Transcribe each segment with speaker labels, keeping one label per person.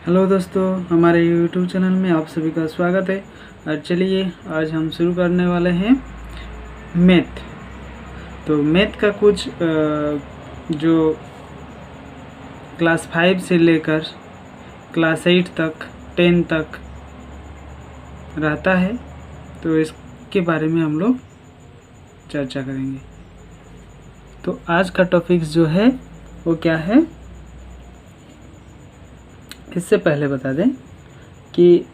Speaker 1: Hello दोस्तों, हमारे YouTube channel में आप सभी का स्वागत है। और चलिए आज हम शुरू करने वाले हैं मैथ। तो मैथ का कुछ जो क्लास 5 से लेकर क्लास 8 तक 10 तक रहता है, तो इसके बारे में हम लोग चर्चा करेंगे। तो आज का टॉपिक्स जो है वो क्या है, इससे पहले बता दें कि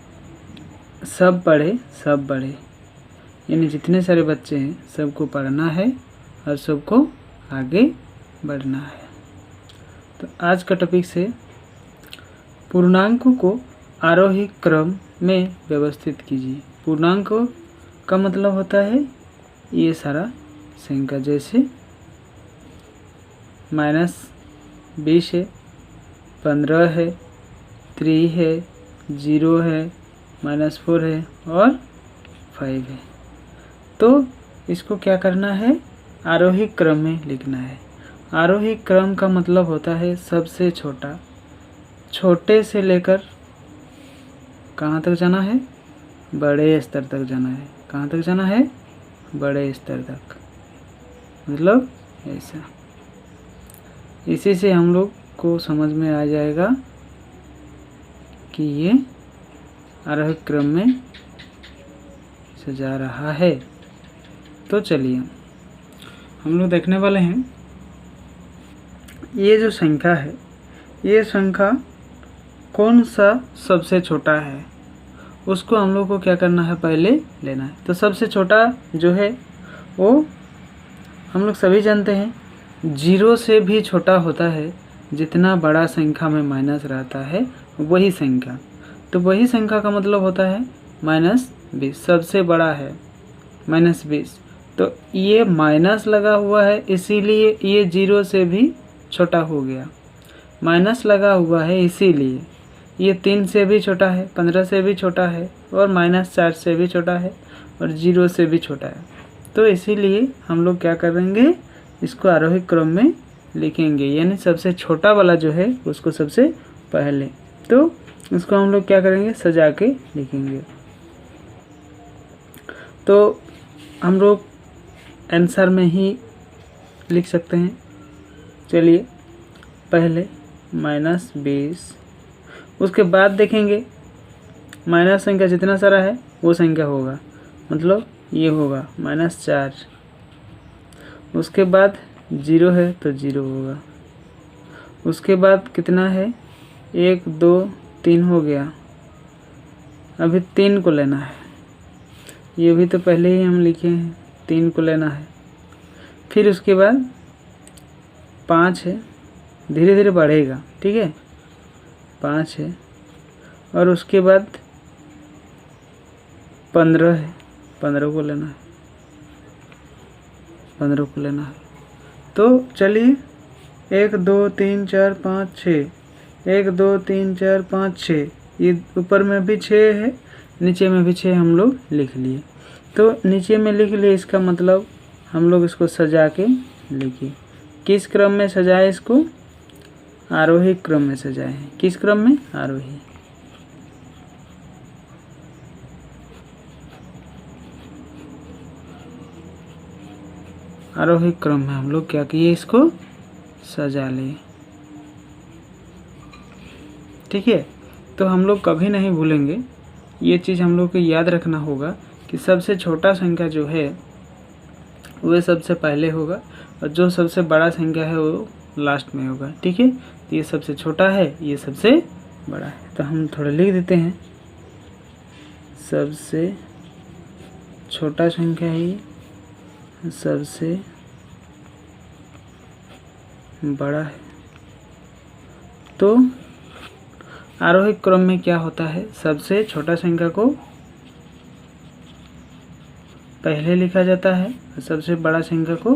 Speaker 1: सब बड़े यानी जितने सारे बच्चे हैं सबको पढ़ना है और सबको आगे बढ़ना है। तो आज का टॉपिक है पूर्णांकों को आरोही क्रम में व्यवस्थित कीजिए। पूर्णांक का मतलब होता है ये सारा संख्या, जैसे -20 है, 15 है, 3 है, 0 है, -4 है और 5 है। तो इसको क्या करना है, आरोही क्रम में लिखना है। आरोही क्रम का मतलब होता है सबसे छोटा, छोटे से लेकर कहाँ तक जाना है, बड़े स्तर तक जाना है। कहाँ तक जाना है, बड़े स्तर तक, मतलब ऐसा। इसी से हम लोग को समझ में आ जाएगा कि ये आरोही क्रम में सजा रहा है। तो चलिए हम लोग देखने वाले हैं, ये जो संख्या है, ये संख्या कौन सा सबसे छोटा है उसको हम लोग को क्या करना है, पहले लेना है। तो सबसे छोटा जो है वो हम लोग सभी जानते हैं 0 से भी छोटा होता है। जितना बड़ा संख्या में माइनस रहता है वही संख्या, तो वही संख्या का मतलब होता है -20। सबसे बड़ा है -20, तो ये माइनस लगा हुआ है इसीलिए ये 0 से भी छोटा हो गया। माइनस लगा हुआ है इसीलिए ये 3 से भी छोटा है, 15 से भी छोटा है और -4 से भी छोटा है और 0 से भी छोटा है। तो इसीलिए हम लोग क्या करेंगे, इसको आरोही क्रम में लिखेंगे, यानी सबसे छोटा वाला जो है उसको सबसे पहले। तो इसको हम लोग क्या करेंगे, सजा के लिखेंगे। तो हम लोग आंसर में ही लिख सकते हैं। चलिए पहले -20, उसके बाद देखेंगे माइनस संख्या जितना सारा है वो संख्या होगा, मतलब ये होगा -4। उसके बाद 0 है तो 0 होगा। उसके बाद कितना है, 1 2 3 हो गया। अभी 3 को लेना है, ये भी तो पहले ही हम लिखे हैं, 3 को लेना है। फिर उसके बाद 5 है, धीरे धीरे बढ़ेगा, ठीक है। 5 है और उसके बाद 15 है, 15 को लेना है, 15 को लेना है। तो चलिए 1 2 3 4 5 6, 1 2 3 4 5 6, ये ऊपर में भी 6 है, नीचे में भी 6 हम लोग लिख लिए। तो नीचे में लिख लिए, इसका मतलब हम लोग इसको सजा के लिखिए। किस क्रम में सजाए, इसको आरोही क्रम में सजाए हैं। किस क्रम में, आरोही। आरोही क्रम में हम लोग क्या किए, इसको सजा लिए, ठीक है। तो हम लोग कभी नहीं भूलेंगे, ये चीज़ हम लोग को याद रखना होगा कि सबसे छोटा संख्या जो है वह सबसे पहले होगा और जो सबसे बड़ा संख्या है वो लास्ट में होगा, ठीक है। तो ये सबसे छोटा है, ये सबसे बड़ा है। तो हम थोड़ा लिख देते हैं, सबसे छोटा संख्या ही सबसे बड़ा है। तो आरोही क्रम में क्या होता है, सबसे छोटा संख्या को पहले लिखा जाता है और सबसे बड़ा संख्या को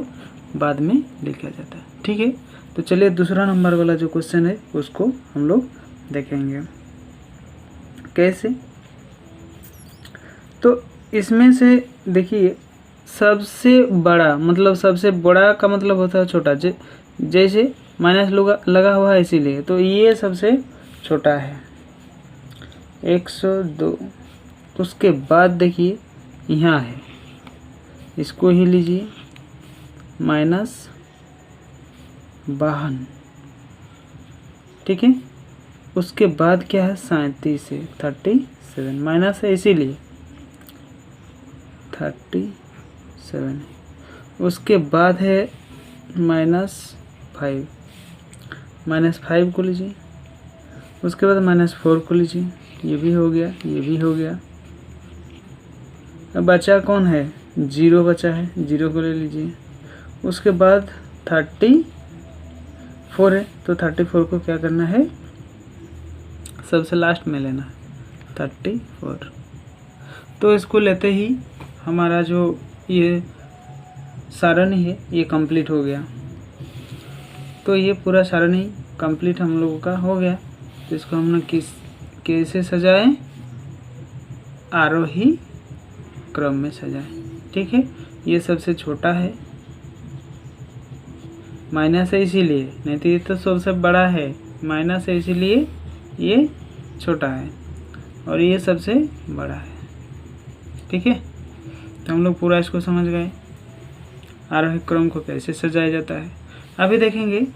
Speaker 1: बाद में लिखा जाता है, ठीक है। तो चलिए दूसरा नंबर वाला जो क्वेश्चन है उसको हम लोग देखेंगे कैसे। तो इसमें से देखिए, सबसे बड़ा मतलब सबसे बड़ा का मतलब होता है छोटा, जैसे माइनस लगा हुआ है इसीलिए, तो ये सबसे छोटा है, 102। उसके बाद देखिए यहाँ है, इसको ही लीजिए -52, ठीक है। उसके बाद क्या है 37 है, 37 माइनस है इसीलिए 37 है। उसके बाद है -5, -5 को लीजिए। उसके बाद -4 को लीजिए, ये भी हो गया, ये भी हो गया। अब बचा कौन है, 0 बचा है, 0 को ले लीजिए। उसके बाद 34 है, तो 34 को क्या करना है, सबसे लास्ट में लेना है 34। तो इसको लेते ही हमारा जो ये सारणी है ये कंप्लीट हो गया। तो ये पूरा सारणी कंप्लीट हम लोगों का हो गया। तो इसको हमने कैसे सजाएं, आरोही क्रम में सजाएं, ठीक है। ये सबसे छोटा है, माइनस है इसीलिए, नहीं तो ये तो सबसे बड़ा है, माइनस है इसीलिए ये छोटा है, और ये सबसे बड़ा है, ठीक है। तो हम लोग पूरा इसको समझ गए, आरोही क्रम को कैसे सजाया जाता है। अभी देखेंगे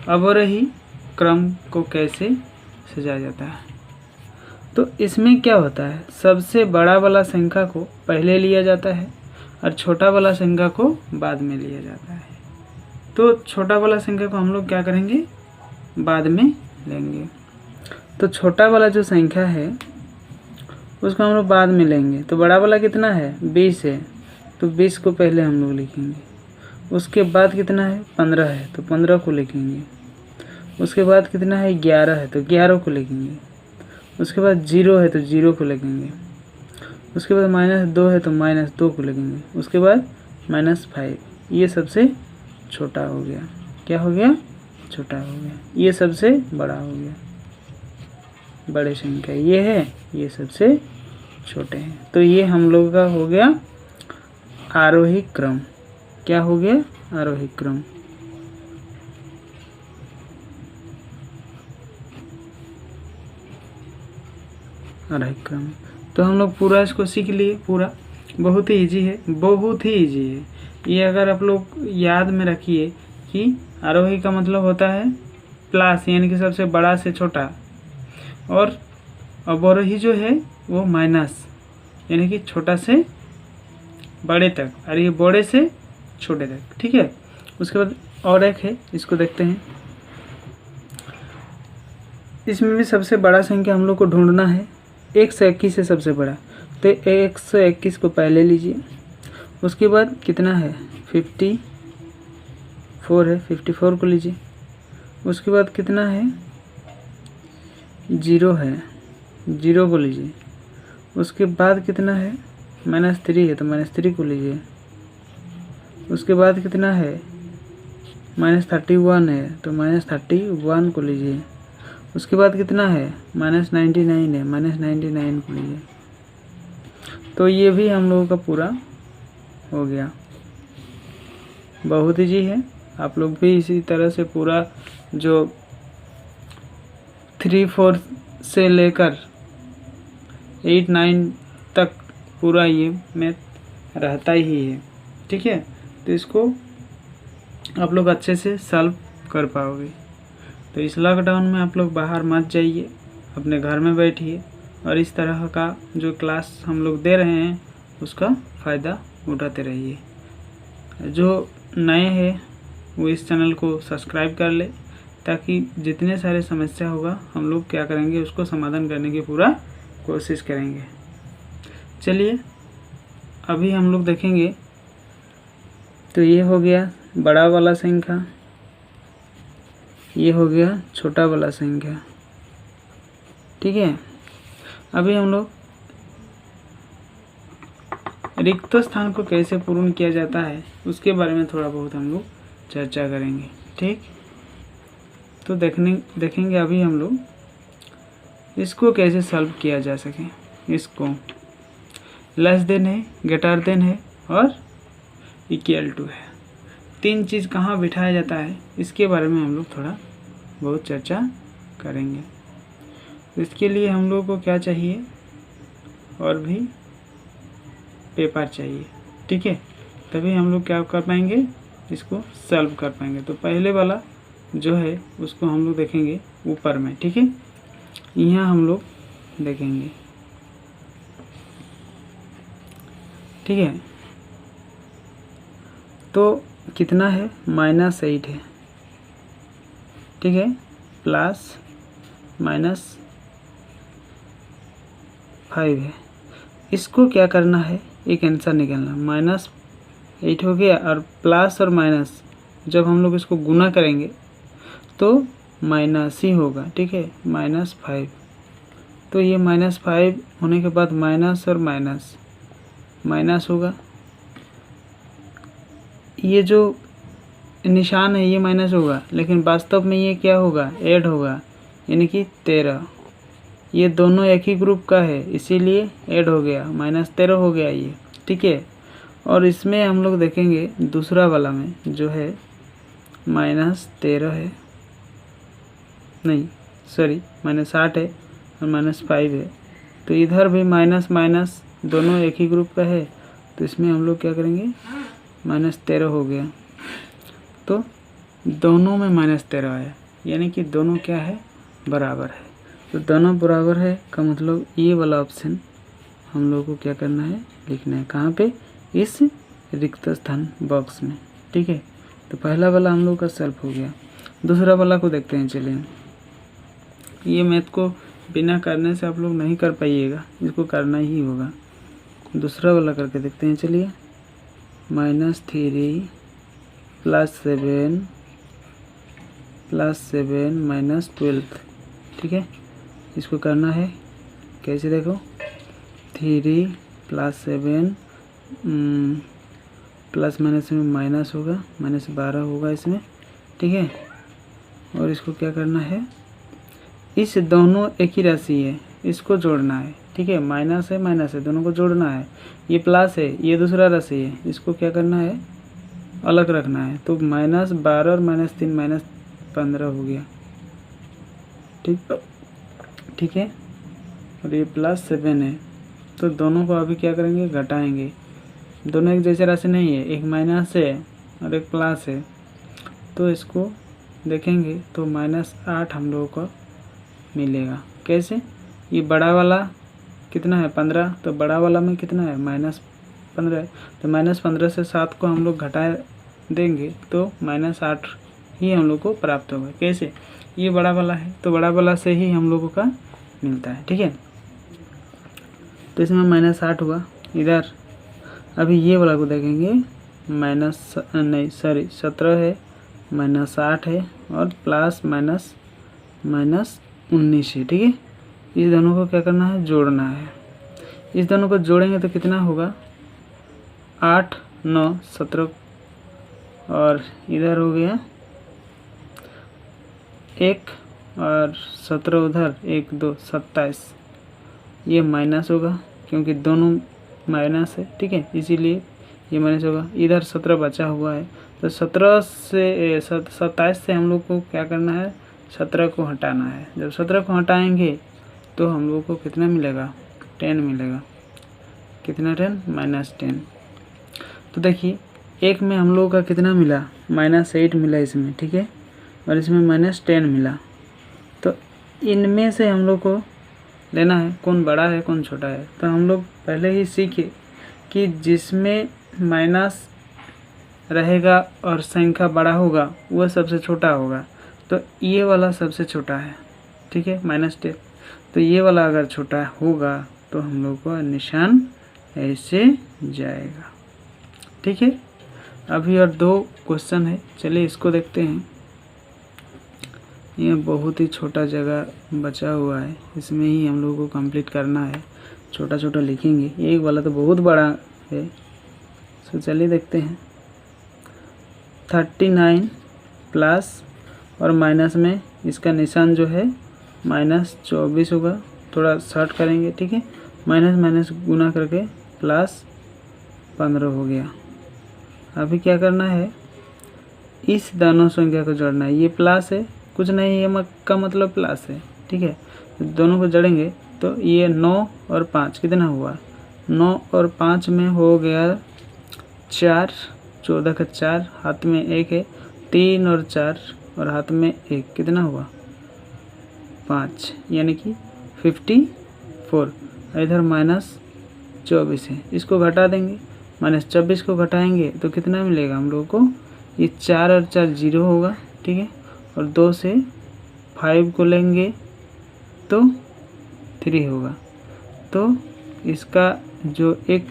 Speaker 1: अवरोही क्रम को कैसे सजाया जाता है। तो इसमें क्या होता है, सबसे बड़ा वाला संख्या को पहले लिया जाता है और छोटा वाला संख्या को बाद में लिया जाता है। तो छोटा वाला संख्या को हम लोग क्या करेंगे, बाद में लेंगे। तो छोटा वाला जो संख्या है उसको हम लोग बाद में लेंगे। तो बड़ा वाला कितना है, 20 है, तो 20 को पहले हम लोग लिखेंगे। उसके बाद कितना है, 15 है, तो 15 को लिखेंगे। उसके बाद कितना है, 11 है, तो 11 को लिखेंगे। उसके बाद 0 है, तो 0 को लिखेंगे। उसके बाद -2 है, तो -2 को लिखेंगे। उसके बाद -5, ये सबसे छोटा हो गया। क्या हो गया, छोटा हो गया। ये सबसे बड़ा हो गया, बड़े संख्या ये है, ये सबसे छोटे हैं। तो ये हम लोग का हो गया आरोही क्रम। क्या हो गया, आरोही क्रम। आरोही क्रम। तो हम लोग पूरा इसको सीख लिए, पूरा बहुत ही इजी है, बहुत ही इजी है ये। अगर आप लोग याद में रखिए कि आरोही का मतलब होता है प्लस, यानी कि सबसे बड़ा से छोटा, और अवरोही जो है वो माइनस, यानी कि छोटा से बड़े तक, और ये बड़े से छोटे तक, ठीक है। उसके बाद और एक है, इसको देखते हैं। इसमें भी सबसे बड़ा संख्या हम लोग को ढूंढना है, 121 है सबसे बड़ा, तो 121 को पहले लीजिए। उसके बाद कितना है, 54 है, 54 को लीजिए। उसके बाद कितना है, 0 है, 0 को लीजिए। उसके बाद कितना है, -3 है, तो -3 को लीजिए। उसके बाद कितना है, -31 है, तो -31 को लीजिए। उसके बाद कितना है, -99 है, -99 को लीजिए। तो ये भी हम लोगों का पूरा हो गया। बहुत ईजी है, आप लोग भी इसी तरह से पूरा जो 3-4 से लेकर 8-9 तक पूरा ये मैथ रहता ही है, ठीक है। तो इसको आप लोग अच्छे से सॉल्व कर पाओगे। तो इस लॉकडाउन में आप लोग बाहर मत जाइए, अपने घर में बैठिए और इस तरह का जो क्लास हम लोग दे रहे हैं उसका फ़ायदा उठाते रहिए। जो नए हैं वो इस चैनल को सब्सक्राइब कर ले, ताकि जितने सारे समस्या होगा हम लोग क्या करेंगे, उसको समाधान करने की पूरा कोशिश करेंगे। चलिए अभी हम लोग देखेंगे। तो ये हो गया बड़ा वाला संख्या, ये हो गया छोटा वाला संख्या, ठीक है। अभी हम लोग रिक्त स्थान को कैसे पूर्ण किया जाता है उसके बारे में थोड़ा बहुत हम लोग चर्चा करेंगे, ठीक। तो देखेंगे अभी हम लोग इसको कैसे सॉल्व किया जा सके। इसको लेस देन है, ग्रेटर देन है और इक्वल टू है, तीन चीज़ कहाँ बिठाया जाता है इसके बारे में हम लोग थोड़ा बहुत चर्चा करेंगे। तो इसके लिए हम लोग को क्या चाहिए, और भी पेपर चाहिए, ठीक है, तभी हम लोग क्या कर पाएंगे, इसको सॉल्व कर पाएंगे। तो पहले वाला जो है उसको हम लोग देखेंगे ऊपर में, ठीक है, यहाँ हम लोग देखेंगे, ठीक है। तो कितना है, -8 है, ठीक है, प्लस -5 है। इसको क्या करना है, एक आंसर निकालना। -8 हो गया, और प्लस और माइनस जब हम लोग इसको गुना करेंगे तो माइनस ही होगा, ठीक है, -5। तो ये -5 होने के बाद माइनस और माइनस माइनस होगा, ये जो निशान है ये माइनस होगा, लेकिन वास्तव में ये क्या होगा, ऐड होगा, यानी कि 13। ये दोनों एक ही ग्रुप का है, इसीलिए ऐड हो गया, -13 हो गया ये, ठीक है। और इसमें हम लोग देखेंगे दूसरा वाला में जो है -13 है, नहीं सॉरी -8 है और -5 है। तो इधर भी माइनस माइनस दोनों एक ही ग्रुप का है, तो इसमें हम लोग क्या करेंगे, -13 हो गया। तो दोनों में -13 आया, यानी कि दोनों क्या है, बराबर है। तो दोनों बराबर है का मतलब ये वाला ऑप्शन हम लोग को क्या करना है, लिखना है, कहाँ पे, इस रिक्त स्थान बॉक्स में, ठीक है। तो पहला वाला हम लोग का सॉल्व हो गया। दूसरा वाला को देखते हैं, चलिए। ये मैथ को बिना करने से आप लोग नहीं कर पाइएगा, इसको करना ही होगा। दूसरा वाला करके देखते हैं, चलिए। -3 +7 -12, ठीक है। इसको करना है कैसे, देखो, 3 + 7 प्लस माइनस में माइनस होगा, -12 होगा इसमें, ठीक है। और इसको क्या करना है, इस दोनों एक ही राशि है, इसको जोड़ना है, ठीक है, माइनस है दोनों को जोड़ना है। ये प्लस है, ये दूसरा राशि है, इसको क्या करना है, अलग रखना है। तो -12 और -3 -15 हो गया, ठीक है। और ये +7 है, तो दोनों को अभी क्या करेंगे, घटाएंगे। दोनों एक जैसे राशि नहीं है, एक माइनस है और एक प्लस है, तो इसको देखेंगे तो -8 हम लोगों को मिलेगा। कैसे, ये बड़ा वाला कितना है, 15, तो बड़ा वाला में कितना है, -15 है। तो -15 से 7 को हम लोग घटा देंगे तो -8 ही हम लोग को प्राप्त होगा। कैसे, ये बड़ा वाला है तो बड़ा वाला से ही हम लोगों का मिलता है, ठीक है। तो इसमें -8 हुआ। इधर अभी ये वाला को देखेंगे, 17 है, -8 है और प्लस माइनस -19 है, ठीक है। इस दोनों को क्या करना है, जोड़ना है। इस दोनों को जोड़ेंगे तो कितना होगा, 8 9 17, और इधर हो गया 1 और 17 उधर, 1 2 27। ये माइनस होगा क्योंकि दोनों माइनस है, ठीक है, इसीलिए ये माइनस होगा। इधर 17 बचा हुआ है, तो 17 से 27 से हम लोग को क्या करना है, 17 को हटाना है। जब 17 को हटाएंगे तो हम लोग को कितना मिलेगा, 10 मिलेगा। कितना, 10 -10। तो देखिए, एक में हम लोगों का कितना मिला, -8 मिला इसमें, ठीक है, और इसमें -10 मिला। तो इनमें से हम लोग को लेना है कौन बड़ा है कौन छोटा है। तो हम लोग पहले ही सीखे कि जिसमें माइनस रहेगा और संख्या बड़ा होगा वह सबसे छोटा होगा। तो ये वाला सबसे छोटा है, ठीक है, -10। तो ये वाला अगर छोटा होगा तो हम लोग को निशान ऐसे जाएगा, ठीक है। अभी और 2 क्वेश्चन है, चलिए इसको देखते हैं। ये बहुत ही छोटा जगह बचा हुआ है, इसमें ही हम लोग को कंप्लीट करना है। छोटा छोटा लिखेंगे, एक वाला तो बहुत बड़ा है। तो चलिए देखते हैं। 39 प्लस और माइनस में इसका निशान जो है -24 होगा, थोड़ा शॉर्ट करेंगे, ठीक है। माइनस माइनस गुना करके +15 हो गया। अभी क्या करना है, इस दोनों संख्या को जोड़ना है। ये प्लस है, कुछ नहीं, ये का मतलब प्लस है, ठीक है। दोनों को जोड़ेंगे तो ये 9 और 5 कितना हुआ, 9 और 5 में हो गया 4, 14 का 4, हाथ में 1 है, 3 और 4 और हाथ में 1 कितना हुआ 5, यानी कि 54। इधर -24 है, इसको घटा देंगे, -24 को घटाएंगे तो कितना मिलेगा हम लोगों को, ये 4 और 4 0 होगा, ठीक है। और 2 से 5 को लेंगे तो 3 होगा, तो इसका जो एक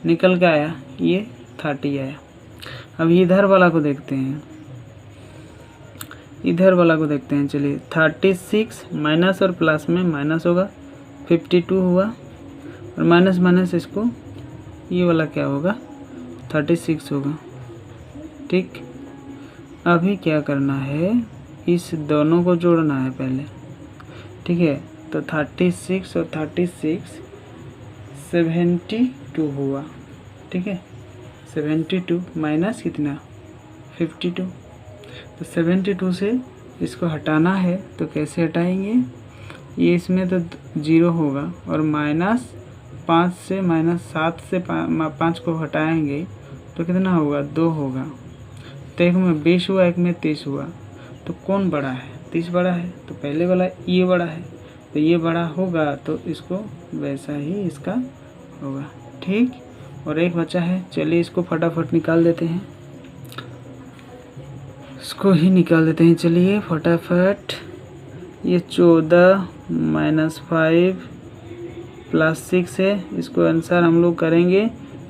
Speaker 1: निकल के आया ये 30 आया। अब इधर वाला को देखते हैं, चलिए 36 माइनस और प्लस में माइनस होगा, 52 हुआ, और माइनस माइनस इसको ये वाला क्या होगा 36 होगा, ठीक। अभी क्या करना है, इस दोनों को जोड़ना है पहले, ठीक है। तो 36 और 36 72 हुआ, ठीक है। 72 माइनस कितना 52, तो 72 से इसको हटाना है तो कैसे हटाएंगे, ये इसमें तो 0 होगा, और -5 से -7 से 5 को हटाएंगे तो कितना होगा 2 होगा। तो एक में 20 हुआ, एक में 30 हुआ, तो कौन बड़ा है, 30 बड़ा है, तो पहले वाला ये बड़ा है, तो ये बड़ा होगा तो इसको वैसा ही इसका होगा, ठीक। और एक बचा है, चलिए इसको फटाफट निकाल देते हैं, चलिए फटाफट। ये 14 -5 +6 है, इसको आंसर हम लोग करेंगे,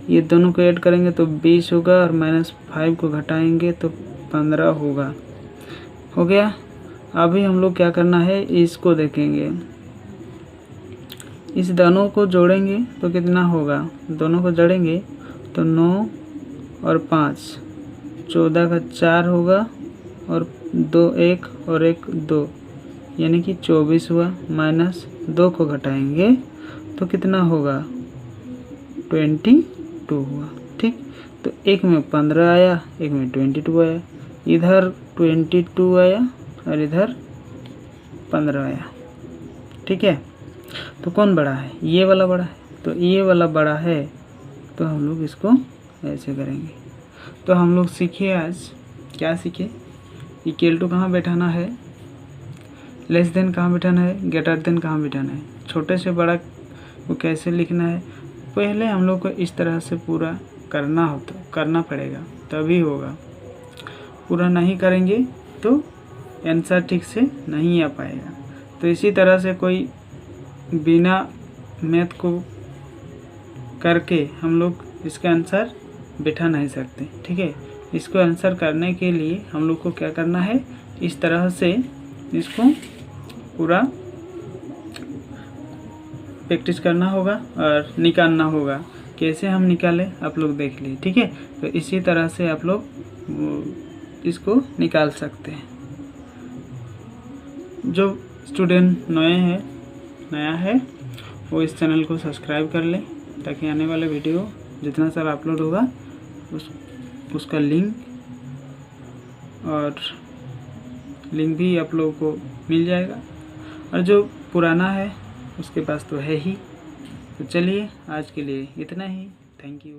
Speaker 1: ये दोनों को ऐड करेंगे तो 20 होगा, और -5 को घटाएंगे तो 15 होगा, हो गया। अभी हम लोग क्या करना है, इसको देखेंगे, इस दोनों को जोड़ेंगे तो कितना होगा, दोनों को जोड़ेंगे तो 9 और 5 14 का 4 होगा, और 2 1 और 1 2, यानी कि 24 हुआ, -2 को घटाएंगे तो कितना होगा 22 हुआ, ठीक। तो एक में 15 आया, एक में 22 आया, इधर 22 आया और इधर 15 आया, ठीक है। तो कौन बड़ा है, ये वाला बड़ा है, तो ये वाला बड़ा है, तो हम लोग इसको ऐसे करेंगे। तो हम लोग सीखे आज, क्या सीखे, इक्वल टू कहाँ बैठाना है, लेस देन कहाँ बैठाना है, ग्रेटर देन कहाँ बैठाना है, छोटे से बड़ा को कैसे लिखना है। पहले हम लोग को इस तरह से पूरा करना पड़ेगा, तभी होगा। पूरा नहीं करेंगे तो आंसर ठीक से नहीं आ पाएगा। तो इसी तरह से कोई बिना मैथ को करके हम लोग इसका आंसर बिठा नहीं सकते, ठीक है। इसको आंसर करने के लिए हम लोग को क्या करना है, इस तरह से इसको पूरा प्रैक्टिस करना होगा और निकालना होगा। कैसे हम निकालें आप लोग देख लिए, ठीक है। तो इसी तरह से आप लोग इसको निकाल सकते हैं। जो स्टूडेंट नया है वो इस चैनल को सब्सक्राइब कर ले, ताकि आने वाले वीडियो जितना सारा अपलोड होगा उसका लिंक भी आप लोगों को मिल जाएगा। और जो पुराना है उसके पास तो है ही। तो चलिए आज के लिए इतना ही, थैंक यू।